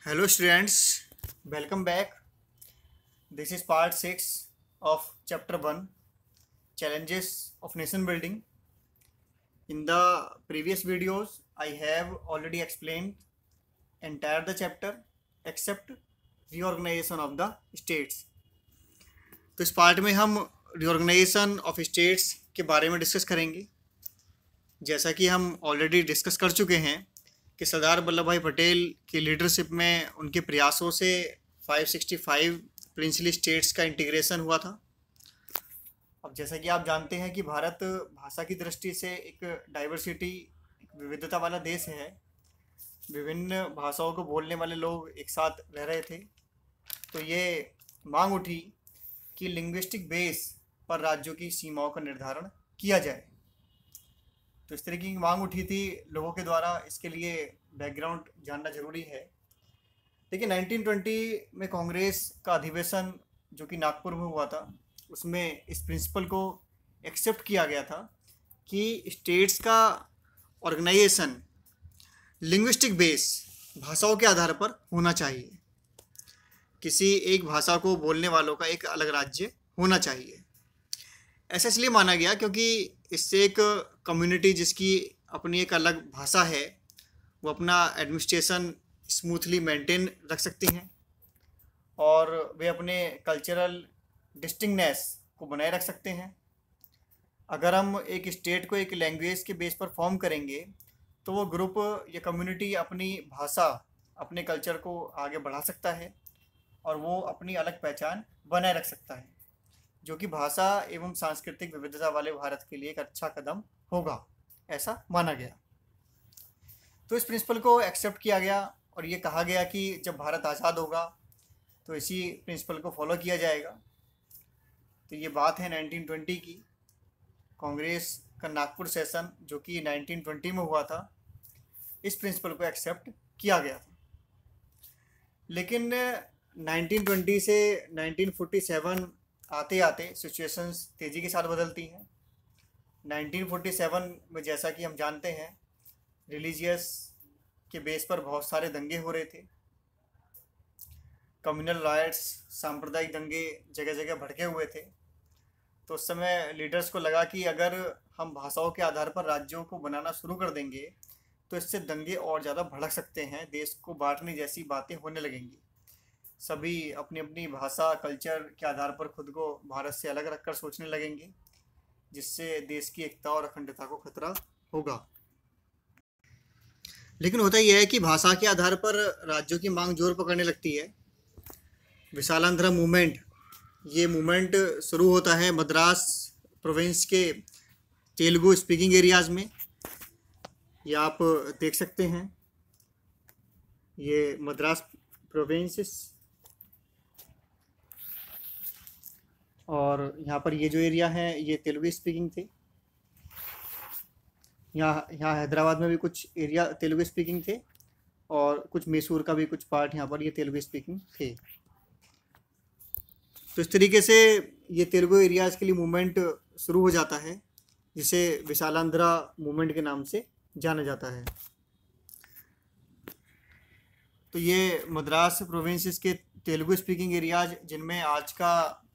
Hello students, welcome back. This is part 6 of chapter 1, Challenges of Nation Building. In the previous videos, I have already explained entire the chapter except reorganization of the states. तो इस part में हम reorganization of states के बारे में discuss करेंगे। जैसा कि हम ऑलरेडी डिस्कस कर चुके हैं कि सरदार वल्लभ भाई पटेल की लीडरशिप में उनके प्रयासों से 565 प्रिंसली स्टेट्स का इंटीग्रेशन हुआ था। अब जैसा कि आप जानते हैं कि भारत भाषा की दृष्टि से एक डाइवर्सिटी, एक विविधता वाला देश है। विभिन्न भाषाओं को बोलने वाले लोग एक साथ रह रहे थे, तो ये मांग उठी कि लिंग्विस्टिक बेस पर राज्यों की सीमाओं का निर्धारण किया जाए। तो इस तरीके की मांग उठी थी लोगों के द्वारा। इसके लिए बैकग्राउंड जानना जरूरी है। देखिए 1920 में कांग्रेस का अधिवेशन जो कि नागपुर में हुआ था, उसमें इस प्रिंसिपल को एक्सेप्ट किया गया था कि स्टेट्स का ऑर्गेनाइजेशन लिंग्विस्टिक बेस, भाषाओं के आधार पर होना चाहिए। किसी एक भाषा को बोलने वालों का एक अलग राज्य होना चाहिए। ऐसा इसलिए माना गया क्योंकि इससे एक कम्युनिटी जिसकी अपनी एक अलग भाषा है, वो अपना एडमिनिस्ट्रेशन स्मूथली मेंटेन रख सकती हैं और वे अपने कल्चरल डिस्टिंक्टनेस को बनाए रख सकते हैं। अगर हम एक स्टेट को एक लैंग्वेज के बेस पर फॉर्म करेंगे तो वो ग्रुप या कम्युनिटी अपनी भाषा, अपने कल्चर को आगे बढ़ा सकता है और वो अपनी अलग पहचान बनाए रख सकता है, जो कि भाषा एवं सांस्कृतिक विविधता वाले भारत के लिए एक अच्छा कदम होगा, ऐसा माना गया। तो इस प्रिंसिपल को एक्सेप्ट किया गया और ये कहा गया कि जब भारत आज़ाद होगा तो इसी प्रिंसिपल को फॉलो किया जाएगा। तो ये बात है 1920 की। कांग्रेस का नागपुर सेशन जो कि 1920 में हुआ था, इस प्रिंसिपल को एक्सेप्ट किया गया था। लेकिन 1920 से 1947 आते आते सिचुएशंस तेज़ी के साथ बदलती हैं। 1947 में जैसा कि हम जानते हैं, रिलीजियस के बेस पर बहुत सारे दंगे हो रहे थे। कम्युनल राइट्स, सांप्रदायिक दंगे जगह जगह भड़के हुए थे। तो उस समय लीडर्स को लगा कि अगर हम भाषाओं के आधार पर राज्यों को बनाना शुरू कर देंगे तो इससे दंगे और ज़्यादा भड़क सकते हैं, देश को बांटने जैसी बातें होने लगेंगी। सभी अपनी अपनी भाषा, कल्चर के आधार पर खुद को भारत से अलग रखकर सोचने लगेंगे, जिससे देश की एकता और अखंडता को खतरा होगा। लेकिन होता यह है कि भाषा के आधार पर राज्यों की मांग जोर पकड़ने लगती है। विशालांध्र मूवमेंट, ये मूवमेंट शुरू होता है मद्रास प्रोविंस के तेलुगु स्पीकिंग एरियाज़ में। ये आप देख सकते हैं, ये मद्रास प्रोविंस, और यहाँ पर ये जो एरिया है ये तेलुगु स्पीकिंग थे। यहाँ हैदराबाद में भी कुछ एरिया तेलुगु स्पीकिंग थे और कुछ मैसूर का भी कुछ पार्ट यहाँ पर ये तेलुगु स्पीकिंग थे। तो इस तरीके से ये तेलुगु एरियाज़ के लिए मूवमेंट शुरू हो जाता है, जिसे विशालांध्रा मूवमेंट के नाम से जाना जाता है। तो ये मद्रास प्रोविंसेस के तेलुगु स्पीकिंग एरियाज, जिनमें आज का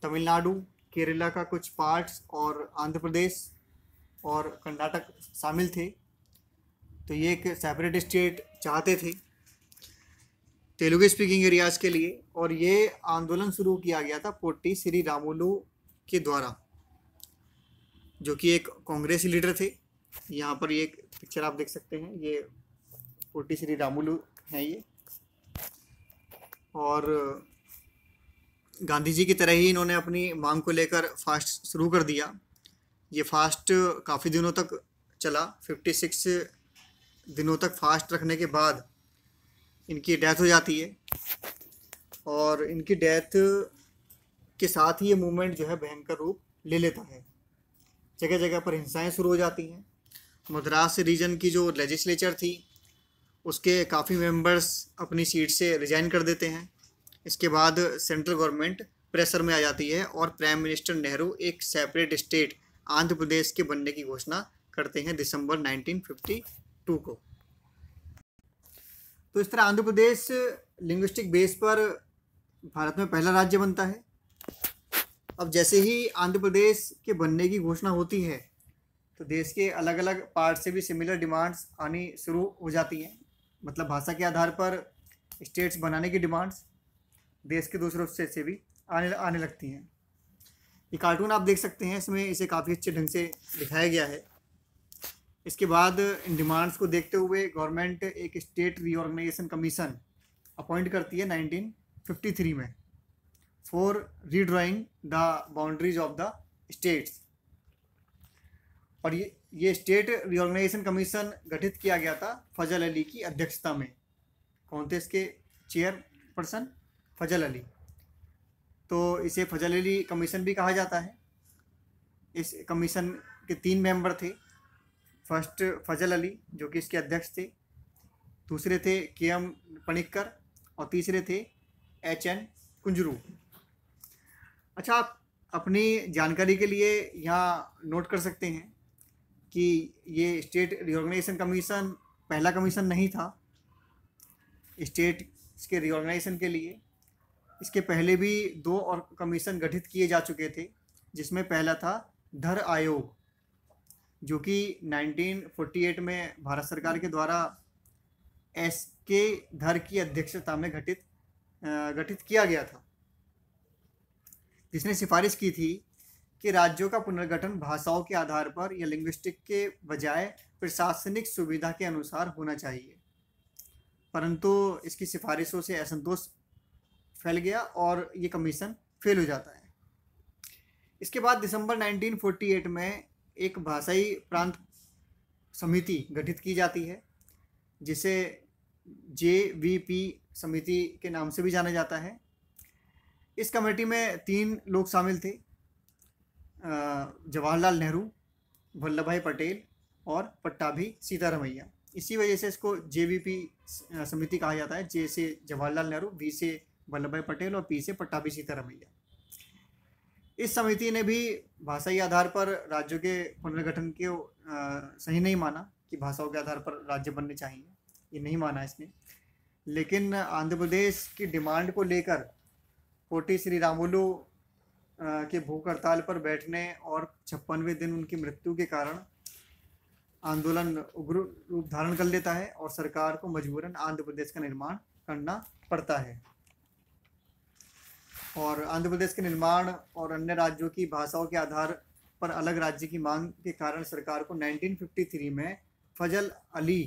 तमिलनाडु, केरला का कुछ पार्ट्स और आंध्र प्रदेश और कर्नाटक शामिल थे। तो ये एक सेपरेट स्टेट चाहते थे तेलुगु स्पीकिंग एरियाज़ के लिए, और ये आंदोलन शुरू किया गया था पोट्टी श्री रामुलु के द्वारा, जो कि एक कांग्रेसी लीडर थे। यहाँ पर ये एक पिक्चर आप देख सकते हैं, ये पोट्टी श्री रामुलु हैं ये। और गांधी जी की तरह ही इन्होंने अपनी मांग को लेकर फास्ट शुरू कर दिया। ये फास्ट काफ़ी दिनों तक चला। 56 दिनों तक फास्ट रखने के बाद इनकी डेथ हो जाती है, और इनकी डेथ के साथ ही ये मूवमेंट जो है भयंकर रूप ले लेता है। जगह जगह पर हिंसाएं शुरू हो जाती हैं। मद्रास रीजन की जो लेजिस्लेचर थी, उसके काफ़ी मेंबर्स अपनी सीट से रिजाइन कर देते हैं। इसके बाद सेंट्रल गवर्नमेंट प्रेशर में आ जाती है और प्राइम मिनिस्टर नेहरू एक सेपरेट स्टेट आंध्र प्रदेश के बनने की घोषणा करते हैं दिसंबर 1952 को। तो इस तरह आंध्र प्रदेश लिंग्विस्टिक बेस पर भारत में पहला राज्य बनता है। अब जैसे ही आंध्र प्रदेश के बनने की घोषणा होती है तो देश के अलग अलग पार्ट से भी सिमिलर डिमांड्स आनी शुरू हो जाती हैं। मतलब भाषा के आधार पर स्टेट्स बनाने की डिमांड्स देश के दूसरे हिस्से से भी आने लगती हैं। ये कार्टून आप देख सकते हैं, इसमें इसे काफ़ी अच्छे ढंग से दिखाया गया है। इसके बाद इन डिमांड्स को देखते हुए गवर्नमेंट एक स्टेट रीऑर्गेनाइजेशन कमीशन अपॉइंट करती है 1953 में for redrawing the boundaries of the states. और ये स्टेट रीऑर्गेनाइजेशन कमीशन गठित किया गया था फजल अली की अध्यक्षता में। कौन थे इसके चेयरपर्सन? फजल अली। तो इसे फजल अली कमीशन भी कहा जाता है। इस कमीशन के 3 मेंबर थे। फर्स्ट फजल अली जो कि इसके अध्यक्ष थे, दूसरे थे के.एम. पणिक्कर और तीसरे थे H.N. कुंजरू। अच्छा, आप अपनी जानकारी के लिए यहाँ नोट कर सकते हैं कि ये स्टेट रीऑर्गेनाइजेशन कमीशन पहला कमीशन नहीं था स्टेट के रीऑर्गेनाइजेशन के लिए। इसके पहले भी 2 और कमीशन गठित किए जा चुके थे, जिसमें पहला था धर आयोग जो कि 1948 में भारत सरकार के द्वारा S.K. धर की अध्यक्षता में गठित किया गया था, जिसने सिफारिश की थी कि राज्यों का पुनर्गठन भाषाओं के आधार पर या लिंग्विस्टिक के बजाय प्रशासनिक सुविधा के अनुसार होना चाहिए। परंतु इसकी सिफारिशों से असंतोष फैल गया और ये कमीशन फेल हो जाता है। इसके बाद दिसंबर 1948 में एक भाषाई प्रांत समिति गठित की जाती है, जिसे JVP समिति के नाम से भी जाना जाता है। इस कमेटी में 3 लोग शामिल थे, जवाहरलाल नेहरू, वल्लभ भाई पटेल और पट्टाभी सीतारमैया। इसी वजह से इसको JVP समिति कहा जाता है। J से जवाहरलाल नेहरू, V से वल्लभ भाई पटेल और P से पट्टाभी सीतारमैया। इस समिति ने भी भाषाई आधार पर राज्यों के पुनर्गठन के सही नहीं माना कि भाषाओं के आधार पर राज्य बनने चाहिए, ये नहीं माना इसने। लेकिन आंध्र प्रदेश की डिमांड को लेकर कोटी श्रीरामुलु के भूख हड़ताल पर बैठने और 56वें दिन उनकी मृत्यु के कारण आंदोलन उग्र रूप धारण कर लेता है और सरकार को मजबूरन आंध्र प्रदेश का निर्माण करना पड़ता है। और आंध्र प्रदेश के निर्माण और अन्य राज्यों की भाषाओं के आधार पर अलग राज्य की मांग के कारण सरकार को 1953 में फजल अली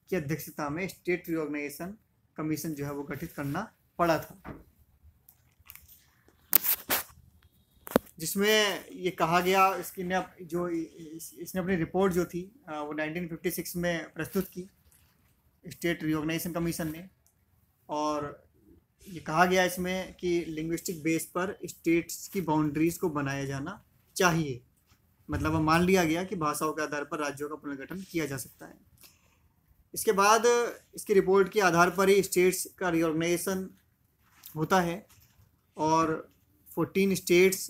की अध्यक्षता में स्टेट रीऑर्गेनाइजेशन कमीशन जो है वो गठित करना पड़ा था, जिसमें ये कहा गया इसने अपनी रिपोर्ट जो थी वो 1956 में प्रस्तुत की स्टेट रीऑर्गेनाइजेशन कमीशन ने। और ये कहा गया इसमें कि लिंग्विस्टिक बेस पर स्टेट्स की बाउंड्रीज को बनाया जाना चाहिए। मतलब मान लिया गया कि भाषाओं के आधार पर राज्यों का पुनर्गठन किया जा सकता है। इसके बाद इसकी रिपोर्ट के आधार पर ही स्टेट्स का रीऑर्गेनाइजेशन होता है और 14 states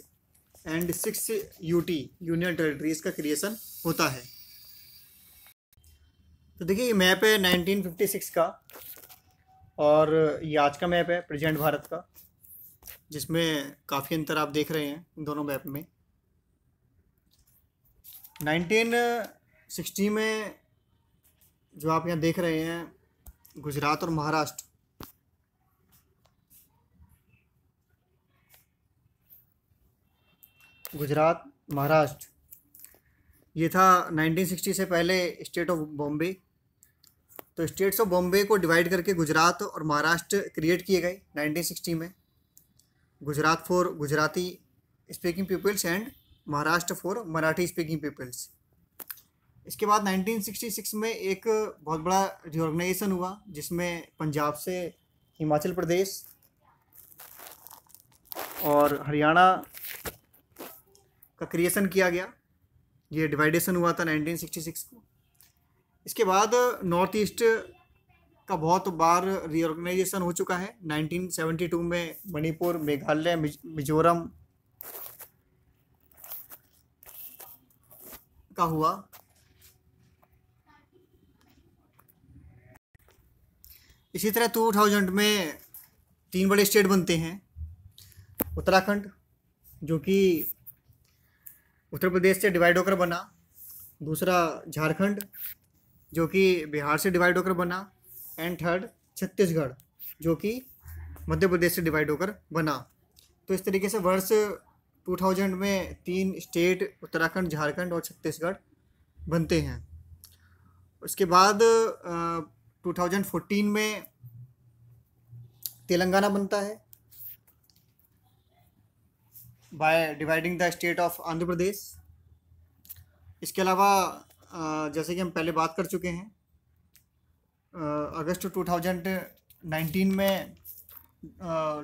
and 6 UT union territories का क्रिएशन होता है। तो देखिए ये मैप है 1956 का और ये आज का मैप है प्रेजेंट भारत का, जिसमें काफ़ी अंतर आप देख रहे हैं इन दोनों मैप में। 1960 में जो आप यहाँ देख रहे हैं गुजरात और महाराष्ट्र, गुजरात महाराष्ट्र ये था 1960 से पहले स्टेट ऑफ बॉम्बे। तो स्टेट्स ऑफ बॉम्बे को डिवाइड करके गुजरात और महाराष्ट्र क्रिएट किए गए 1960 में। Gujarat for Gujarati speaking peoples and Maharashtra for Marathi speaking peoples. इसके बाद 1966 में एक बहुत बड़ा रिऑर्गेनाइजेशन हुआ, जिसमें पंजाब से हिमाचल प्रदेश और हरियाणा का क्रिएशन किया गया। ये डिवाइडेशन हुआ था 1966 को। इसके बाद नॉर्थ ईस्ट का बहुत बार रीऑर्गेनाइजेशन हो चुका है। 1972 में मणिपुर, मेघालय, मिजोरम का हुआ। इसी तरह 2000 में 3 बड़े स्टेट बनते हैं। उत्तराखंड, जो कि उत्तर प्रदेश से डिवाइड होकर बना। दूसरा झारखंड, जो कि बिहार से डिवाइड होकर बना। एंड थर्ड छत्तीसगढ़, जो कि मध्य प्रदेश से डिवाइड होकर बना। तो इस तरीके से वर्ष 2000 में 3 स्टेट उत्तराखंड, झारखंड और छत्तीसगढ़ बनते हैं। उसके बाद 2014 में तेलंगाना बनता है by dividing the state of Andhra Pradesh. इसके अलावा जैसे कि हम पहले बात कर चुके हैं, अगस्त 2019 में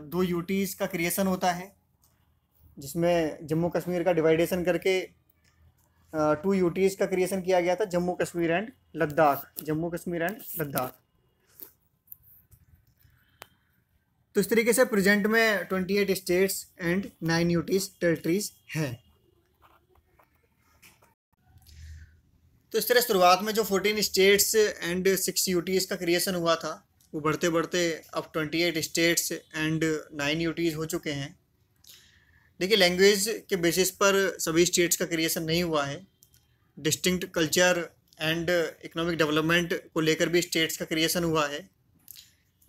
2 यूटीज़ का क्रिएशन होता है, जिसमें जम्मू कश्मीर का डिवाइडेशन करके 2 यूटीज़ का क्रिएशन किया गया था, जम्मू कश्मीर एंड लद्दाख। जम्मू कश्मीर एंड लद्दाख। तो इस तरीके से प्रेजेंट में 28 स्टेट्स एंड 9 यूटीज़ टेरिटरीज हैं। तो इस तरह शुरुआत में जो 14 स्टेट्स एंड 6 यूटीज़ का क्रिएशन हुआ था, वो बढ़ते बढ़ते अब 28 स्टेट्स एंड 9 यूटीज़ हो चुके हैं। देखिए, लैंग्वेज के बेसिस पर सभी स्टेट्स का क्रिएशन नहीं हुआ है। Distinct culture and economic development को लेकर भी स्टेट्स का क्रिएशन हुआ है,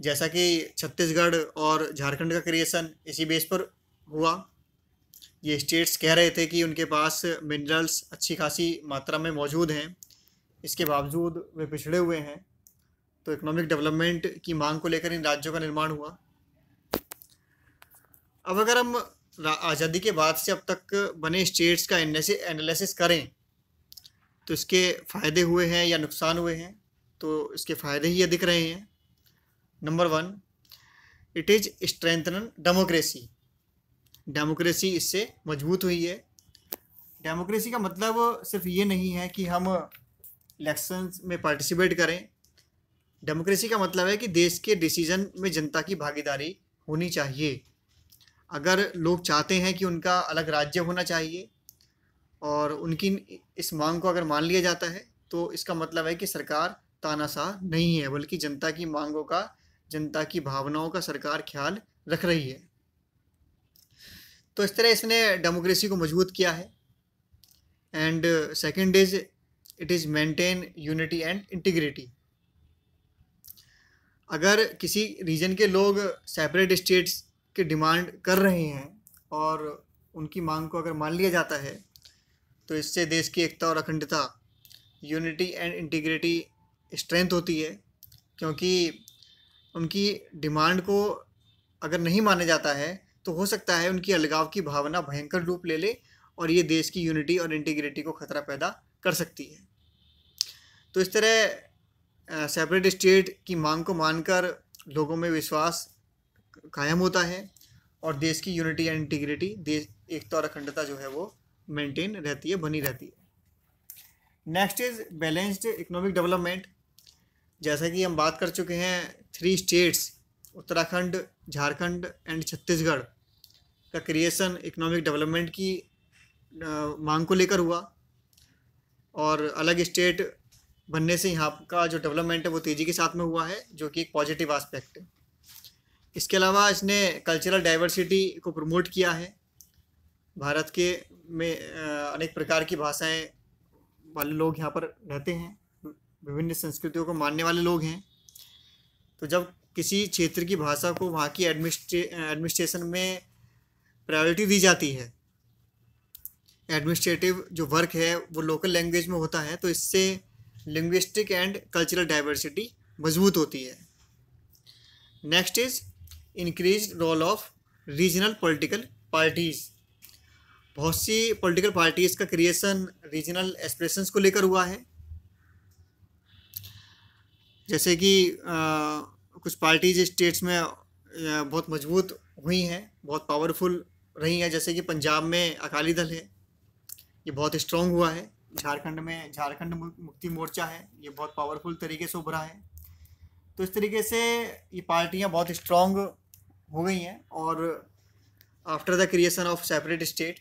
जैसा कि छत्तीसगढ़ और झारखंड का क्रिएशन इसी बेस पर हुआ। ये स्टेट्स कह रहे थे कि उनके पास मिनरल्स अच्छी खासी मात्रा में मौजूद हैं, इसके बावजूद वे पिछड़े हुए हैं। तो इकोनॉमिक डेवलपमेंट की मांग को लेकर इन राज्यों का निर्माण हुआ। अब अगर हम आज़ादी के बाद से अब तक बने स्टेट्स का एनालिसिस करें, तो इसके फ़ायदे हुए हैं या नुकसान हुए हैं, तो इसके फ़ायदे ही दिख रहे हैं। Number 1, it is strengthen democracy. Democracy इससे मजबूत हुई है। डेमोक्रेसी का मतलब सिर्फ ये नहीं है कि हम इलेक्शंस में पार्टिसिपेट करें। डेमोक्रेसी का मतलब है कि देश के डिसीजन में जनता की भागीदारी होनी चाहिए। अगर लोग चाहते हैं कि उनका अलग राज्य होना चाहिए और उनकी इस मांग को अगर मान लिया जाता है, तो इसका मतलब है कि सरकार तानाशाह नहीं है, बल्कि जनता की मांगों का, जनता की भावनाओं का सरकार ख्याल रख रही है। तो इस तरह इसने डेमोक्रेसी को मजबूत किया है। And second is it is maintain unity and integrity. अगर किसी रीजन के लोग सेपरेट स्टेट्स की डिमांड कर रहे हैं और उनकी मांग को अगर मान लिया जाता है, तो इससे देश की एकता और अखंडता, यूनिटी एंड इंटीग्रिटी स्ट्रेंथ होती है। क्योंकि उनकी डिमांड को अगर नहीं माना जाता है, तो हो सकता है उनकी अलगाव की भावना भयंकर रूप ले ले और ये देश की यूनिटी और इंटीग्रिटी को खतरा पैदा कर सकती है। तो इस तरह सेपरेट स्टेट की मांग को मानकर लोगों में विश्वास कायम होता है और देश की यूनिटी एंड इंटीग्रिटी, देश एकता और अखंडता जो है वो मेंटेन रहती है, बनी रहती है। Next is balanced economic development. जैसा कि हम बात कर चुके हैं, 3 स्टेट्स उत्तराखंड, झारखंड एंड छत्तीसगढ़ का क्रिएशन इकोनॉमिक डेवलपमेंट की मांग को लेकर हुआ और अलग स्टेट बनने से यहाँ का जो डेवलपमेंट है वो तेज़ी के साथ में हुआ है, जो कि एक पॉजिटिव एस्पेक्ट है। इसके अलावा इसने कल्चरल डाइवर्सिटी को प्रमोट किया है। भारत के में अनेक प्रकार की भाषाएं वाले लोग यहाँ पर रहते हैं, विभिन्न संस्कृतियों को मानने वाले लोग हैं। तो जब किसी क्षेत्र की भाषा को वहाँ की एडमिनिस्ट्रेशन में प्रायोरिटी दी जाती है, एडमिनिस्ट्रेटिव जो वर्क है वो लोकल लैंग्वेज में होता है, तो इससे लिंग्विस्टिक एंड कल्चरल डाइवर्सिटी मजबूत होती है। Next is increase role of regional political parties. बहुत सी पॉलिटिकल पार्टीज़ का क्रिएशन रीजनल एस्पिरेशंस को लेकर हुआ है। जैसे कि कुछ पार्टीज स्टेट्स में बहुत मजबूत हुई हैं, बहुत पावरफुल रही हैं। जैसे कि पंजाब में अकाली दल है, ये बहुत स्ट्रॉन्ग हुआ है। झारखंड में झारखंड मुक्ति मोर्चा है, ये बहुत पावरफुल तरीके से उभरा है। तो इस तरीके से ये पार्टियां बहुत स्ट्रॉन्ग हो गई हैं और after the creation of separate state.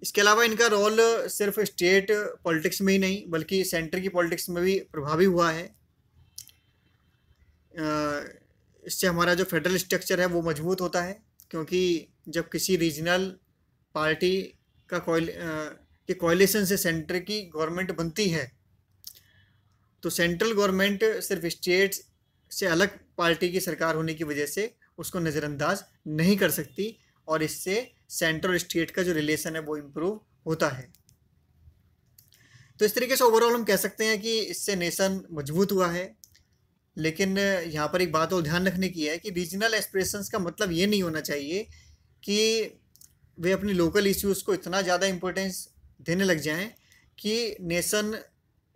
इसके अलावा इनका रोल सिर्फ स्टेट पॉलिटिक्स में ही नहीं, बल्कि सेंटर की पॉलिटिक्स में भी प्रभावी हुआ है। इससे हमारा जो फेडरल स्ट्रक्चर है वो मजबूत होता है, क्योंकि जब किसी रीजनल पार्टी का कोalition से सेंटर की गवर्नमेंट बनती है तो सेंट्रल गवर्नमेंट सिर्फ स्टेट्स से अलग पार्टी की सरकार होने की वजह से उसको नज़रअंदाज नहीं कर सकती, और इससे सेंट्रल और स्टेट का जो रिलेशन है वो इम्प्रूव होता है। तो इस तरीके से ओवरऑल हम कह सकते हैं कि इससे नेशन मजबूत हुआ है। लेकिन यहाँ पर एक बात और ध्यान रखने की है कि रीजनल एस्पिरेशंस का मतलब ये नहीं होना चाहिए कि वे अपनी लोकल इश्यूज़ को इतना ज़्यादा इम्पोर्टेंस देने लग जाएं कि नेशन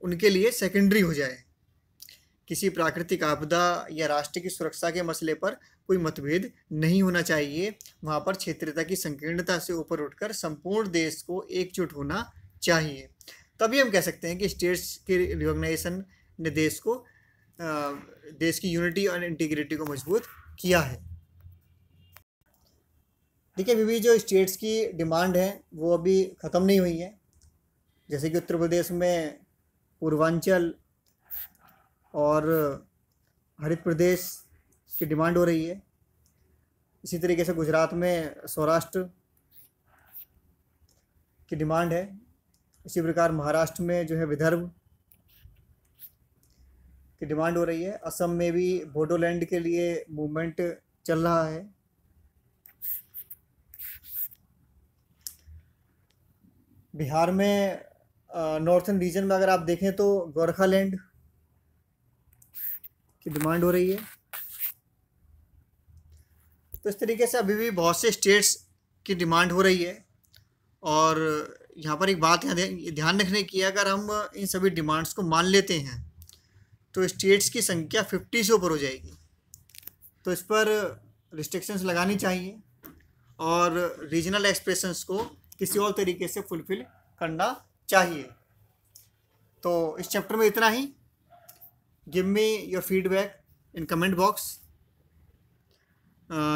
उनके लिए सेकेंडरी हो जाए। किसी प्राकृतिक आपदा या राष्ट्र की सुरक्षा के मसले पर कोई मतभेद नहीं होना चाहिए। वहाँ पर क्षेत्रीयता की संकीर्णता से ऊपर उठकर संपूर्ण देश को एकजुट होना चाहिए। तभी हम कह सकते हैं कि स्टेट्स के रिकॉग्नाइजेशन ने देश की यूनिटी और इंटीग्रिटी को मजबूत किया है। देखिए, अभी भी जो स्टेट्स की डिमांड है वो अभी ख़त्म नहीं हुई है। जैसे कि उत्तर प्रदेश में पूर्वांचल और हरित प्रदेश की डिमांड हो रही है। इसी तरीके से गुजरात में सौराष्ट्र की डिमांड है। इसी प्रकार महाराष्ट्र में जो है विदर्भ की डिमांड हो रही है। असम में भी बोडोलैंड के लिए मूवमेंट चल रहा है। बिहार में नॉर्थन रीजन में अगर आप देखें तो गोरखालैंड की डिमांड हो रही है। तो इस तरीके से अभी भी बहुत से स्टेट्स की डिमांड हो रही है। और यहाँ पर एक बात ध्यान रखने की है, अगर हम इन सभी डिमांड्स को मान लेते हैं तो स्टेट्स की संख्या 50 से ऊपर हो जाएगी। तो इस पर रिस्ट्रिक्शंस लगानी चाहिए और रीजनल एक्सप्रेशंस को किसी और तरीके से फुलफिल करना चाहिए। तो इस चैप्टर में इतना ही। Give me your feedback in comment box.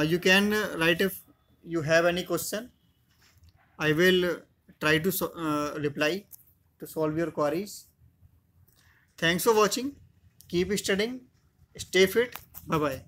You can write if you have any question. I will try to reply to solve your queries. Thanks for watching. Keep studying. Stay fit. Bye bye.